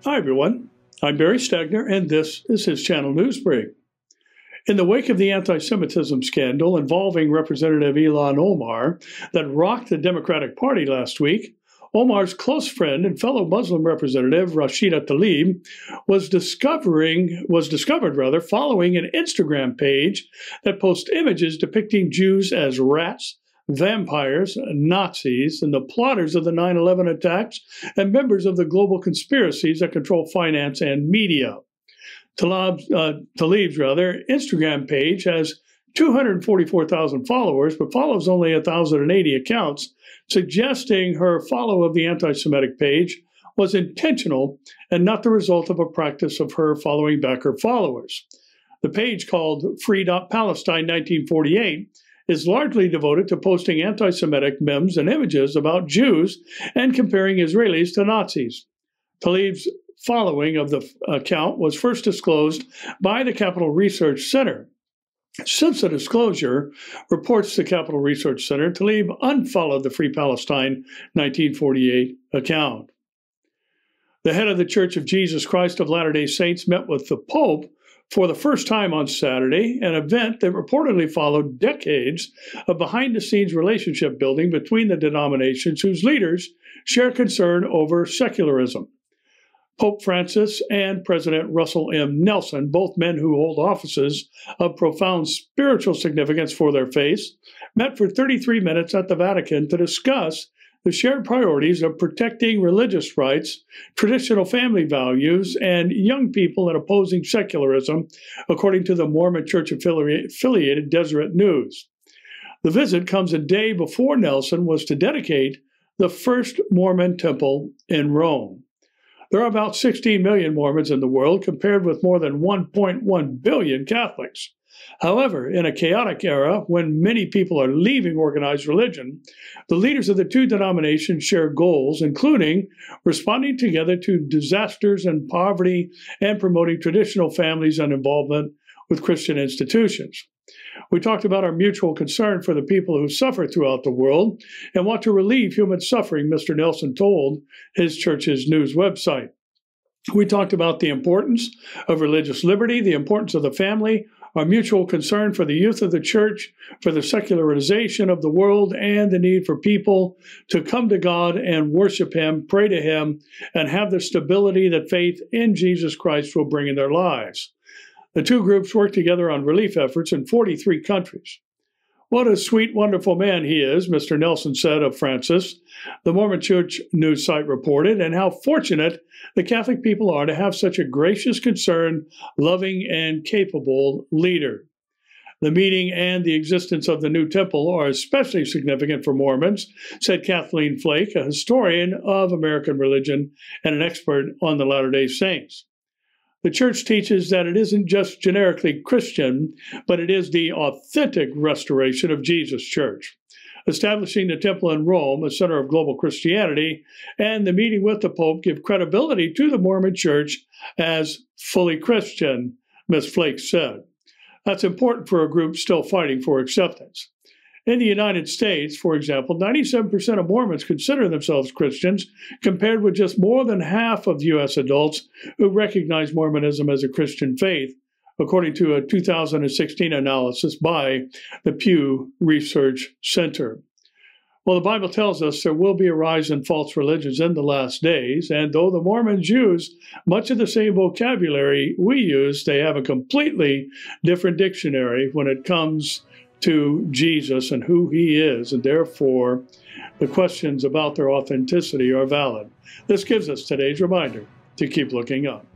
Hi everyone, I'm Barry Stagner and this is his channel Newsbreak. In the wake of the anti-Semitism scandal involving Representative Ilhan Omar that rocked the Democratic Party last week, Omar's close friend and fellow Muslim representative Rashida Tlaib was discovered following an Instagram page that posts images depicting Jews as rats, vampires, Nazis, and the plotters of the 9/11 attacks, and members of the global conspiracies that control finance and media. Tlaib's Instagram page has 244,000 followers, but follows only 1,080 accounts, suggesting her follow of the anti-Semitic page was intentional and not the result of a practice of her following back her followers. The page, called Free.Palestine 1948, is largely devoted to posting anti-Semitic memes and images about Jews and comparing Israelis to Nazis. Tlaib's following of the account was first disclosed by the Capital Research Center. Since the disclosure, reports the Capital Research Center, Tlaib unfollowed the Free Palestine 1948 account. The head of the Church of Jesus Christ of Latter-day Saints met with the Pope for the first time on Saturday, an event that reportedly followed decades of behind-the-scenes relationship building between the denominations whose leaders share concern over secularism. Pope Francis and President Russell M. Nelson, both men who hold offices of profound spiritual significance for their faiths, met for 33 minutes at the Vatican to discuss the shared priorities of protecting religious rights, traditional family values, and young people and opposing secularism, according to the Mormon Church-affiliated Deseret News. The visit comes a day before Nelson was to dedicate the first Mormon temple in Rome. There are about 16 million Mormons in the world, compared with more than 1.1 billion Catholics. However, in a chaotic era when many people are leaving organized religion, the leaders of the two denominations share goals, including responding together to disasters and poverty and promoting traditional families and involvement with Christian institutions. We talked about our mutual concern for the people who suffer throughout the world and want to relieve human suffering, Mr. Nelson told his church's news website. We talked about the importance of religious liberty, the importance of the family, our mutual concern for the youth of the church, for the secularization of the world, and the need for people to come to God and worship Him, pray to Him, and have the stability that faith in Jesus Christ will bring in their lives. The two groups work together on relief efforts in 43 countries. What a sweet, wonderful man he is, Mr. Nelson said of Francis, the Mormon Church news site reported, and how fortunate the Catholic people are to have such a gracious, concerned, loving, and capable leader. The meeting and the existence of the new temple are especially significant for Mormons, said Kathleen Flake, a historian of American religion and an expert on the Latter-day Saints. The church teaches that it isn't just generically Christian, but it is the authentic restoration of Jesus' church. Establishing the temple in Rome, a center of global Christianity, and the meeting with the Pope give credibility to the Mormon Church as fully Christian, Ms. Flake said. That's important for a group still fighting for acceptance. In the United States, for example, 97% of Mormons consider themselves Christians, compared with just more than half of U.S. adults who recognize Mormonism as a Christian faith, according to a 2016 analysis by the Pew Research Center. Well, the Bible tells us there will be a rise in false religions in the last days, and though the Mormons use much of the same vocabulary we use, they have a completely different dictionary when it comes to Jesus and who He is, and therefore the questions about their authenticity are valid. This gives us today's reminder to keep looking up.